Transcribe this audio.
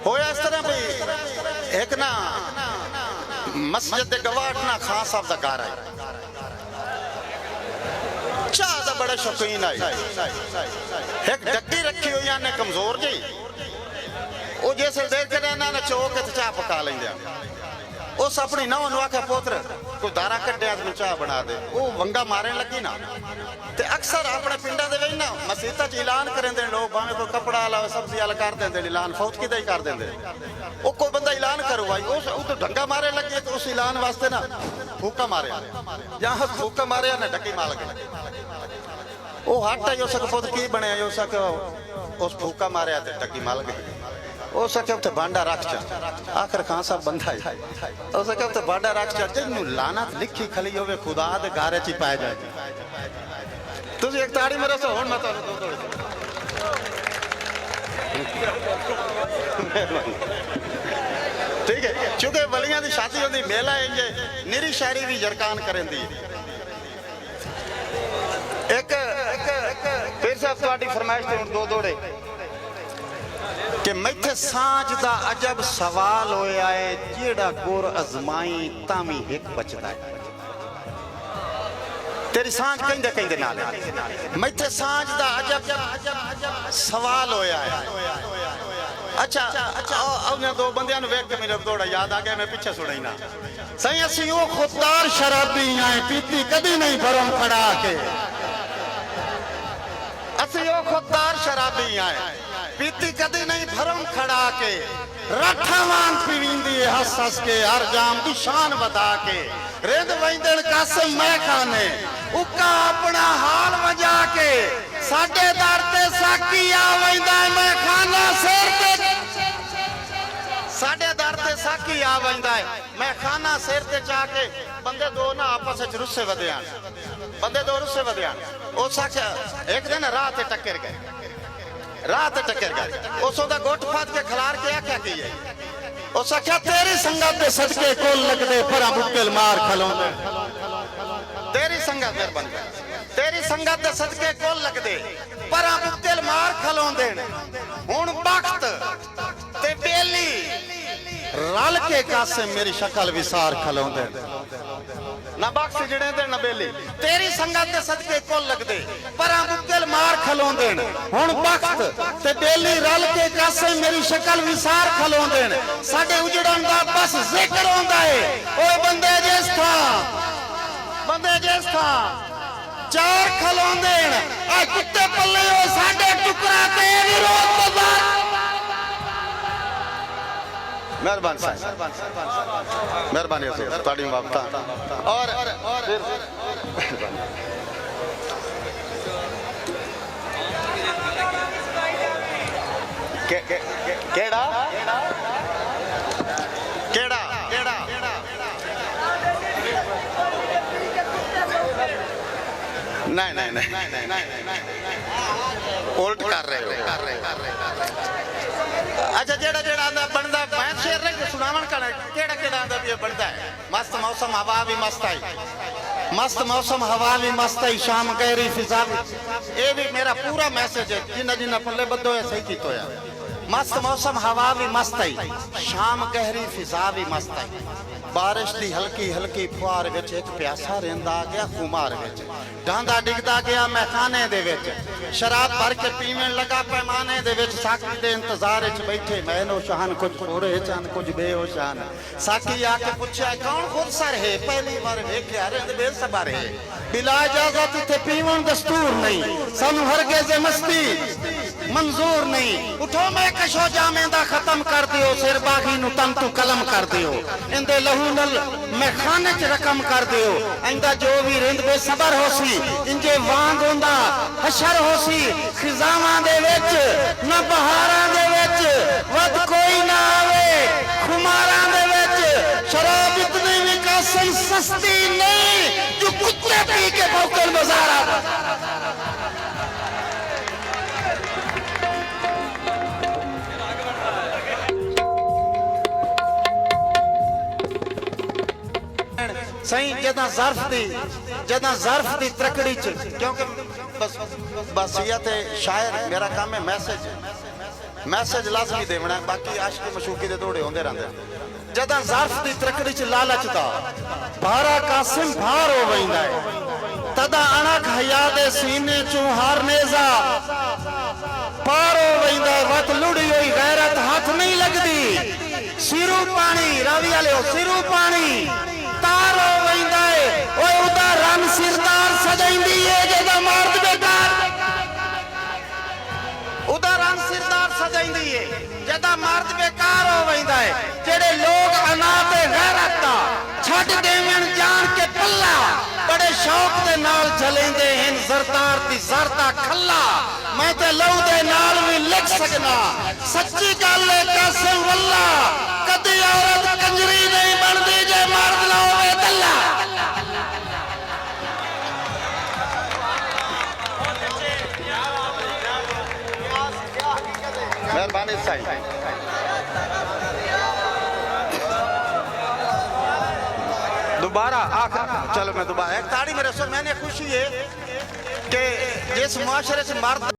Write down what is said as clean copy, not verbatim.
होया इस तरह भी एक ना मस्जिद दे गवाट ना खान साहब दा घर है, चाह दा बड़ा शौकीन है। एक डक्की रखी हुई ने कमजोर जी, वो जैसे देर के ना चौक चाह पका लेंगे। उस अपनी नौ आख्या पुत्र कोई दारा कड्डिया तू चाह बना दे, वो वंगा मारन लगी ना। ते अक्सर अपने पिंडा दे विच ना मसीता च ऐलान करेंदे लोग, भावे कोई कपड़ा वाला सब्जी वाला कर देंदे ऐलान, फौत किदा ही कर देंदे। वो कोई बंदा ऐलान करो भाई उस तो ढंगा मारे लगे तो उस ऐलान वास्ते ना फूका मारे, जहां फूका मारे ना डक्की मार गए। वो हट आई उस पुत्र की बने उस फूका मारे ते डक्की मार गई। उस उत्थे बांडा रख चा, आखिर खान साहब बंदा है उस उत्थे बांडा रख चा, जिन्नू लानत लिखी खली होवे खुदा दे गारे च पाए जाए। तुम एक ताड़ी मेरे से हुण मैं तुहानू दो ठीक है, क्योंकि वलियां दी शादी होंदी मेला इंजे निरी शायरी भी जरकान करेंदी। एक फिर साहब तुहाडी फरमाइश ते हुण दो दोड़े कि मैथे सांझ दा अजब सवाल होया है, जेड़ा गुर अजमाई तावी एक बचदा है। तेरी सांझ कहंदे कहंदे नाल मैथे सांझ दा अजब सवाल होया है। अच्छा उन्हें दो बंदियां नूं वेख के मेरे दौड़ा याद आ गया, मैं पीछे सुनाई ना सही। असीं ओ खुददार शराबी आए, पीती कदी नहीं भरम खड़ा के। असीं ओ खुददार शराबी आए, पीती कदी नहीं भरम खड़ा के। राठा वांग पीवींदी हस हस के, हर जाम दी शान बता के। रेंद वंदन कासिम मैं खाने उका अपना हाल वजा के। साडे दर ते साकी आ वंदा मैं खाना सिर ते, साडे दर ते साकी आ वंदा मैं खाना सिर ते चा के। बंदे दो ना आपस विच रुस्से वधे आन, बंदे दो रुस्से वधे आन। उस एक दिन राह ते टक्कर गए, राह ते टक्कर गए। उस दा गोट फाद के खलार के आख्या की है, उस आख्या तेरी संगत दे सदके कोल लगदे परा मुक्कल मार खलोंदे। तेरी संगत मेहरबानी, तेरी संगत दे सदके कोल लगदे परा मुक्कल मार खलोंदे। हुण वक्त ते बेली रल के कासे मेरी शक्ल विसार खलोंदे। ना बख्श जड़े दे ना बेली, तेरी संगत दे सदके कोल लगदे परा मुक्कल मार खलोंदे। हुण वक्त ते बेली रल के कासे मेरी शक्ल विसार खलोंदे। साडे उजड़न दा बस जिक्र होंदा है, ओ बंदे जिस था बंदे जिस था चार खलोंदे। आ कुत्ते पल्ले ओ साडे टुकड़ा ते विरोध बाजार। मेहरबानी साहब, मेहरबानी ताड़ी वापता और केड़ा केड़ा केड़ा नहीं नहीं नहीं उल्ट कर रहे हो। अच्छा जेड़ा जेड़ा आंदा बनदा मैं शेर रख सुनावन का केड़ा केड़ा आंदा भी बनदा है। मस्त मौसम हवा भी मस्त आई, मस्त मौसम हवा भी मस्त आई, शाम गहरी फिजा भी। ये भी मेरा पूरा मैसेज है, जिन्ना जिन्ना पल्ले बद्दो है सही कीतो है। मस्त मौसम हवा भी मस्त आई, शाम गहरी फिजा भी मस्त आई। बारिश दी हल्की हल्की फुहार विच एक प्यासा रहिंदा गया खुमार विच। डांदा डिगदा गया मैखाने दे विच, शराब भर के पीवन लगा पैमाने दे विच। साकी दे इंतजार विच बैठे मैनो शान, कुछ होरे चन कुछ बेहोशान। साकी आके पूछया कौन खुद सर है, पहली बार वेख्या रिंद बेसबर है। बिला इजाजत इत्थे पीवन दस्तूर नहीं, सानू हरगिज़ मस्ती मंजूर नहीं। उठो मैं कशो जामेंदा खत्म कर दियो, सिर बागी नु तन तू कलम कर दियो। इंदे लहू नल मैं खाने च रकम कर दियो। इंदा जो भी रिंद बेसबर होसी, इंजे वांग होंदा हशर होसी। खिजावां दे विच ना बहारां दे विच वद कोई ना आवे। खुमारां दे विच शराब इतनी भी कासिम सस्ती नहीं, जो कुत्ते पी के भौकल बाजारा। सही जदा ज़र्फ दी त्रकड़ी च, क्योंकि बस बसियत शायर मेरा काम है मैसेज मैसेज लाजमी देवना, बाकी आशिकी मशूकी दे दौड़े होंदे रहंदे। जदां ज़र्फ दी तकड़ी च लालच दा भारा कासिम भार हो वैंदा है, तदा अणख हया दे सीने चों हर नेज़ा पार हो वैंदा है। वत लुड़ी होई गैरत हाथ नहीं लगदी, सिरू पानी रावी वाले हो, सिरू पानी तार हो वैंदा है। ओए उदा रन सिरदार सजाइंदी है जदा मार्द बेकार, उदा रन सिरदार सजाइंदी है जदा मार्द बेकार हो वैंदा है। जेड़े लोग अना ते गैरत दा छड्ड देवन जान के पल्ला, बड़े शौक दे नाल चलेंदे हैं ज़रदार दी ज़रदा खल्ला। मैं ते लहू दे नाल भी लिख सकना, सच्ची गल है कासिम वल्ला, कदी औरत कंजरी नहीं बनदी जे मर्द ना होवे दल्ला। मेहरबानी साईं। दोबारा आखिर चलो मैं दोबारा एक ताड़ी मेरे सो, मैंने खुशी है कि जिस मुआशरे से मर्द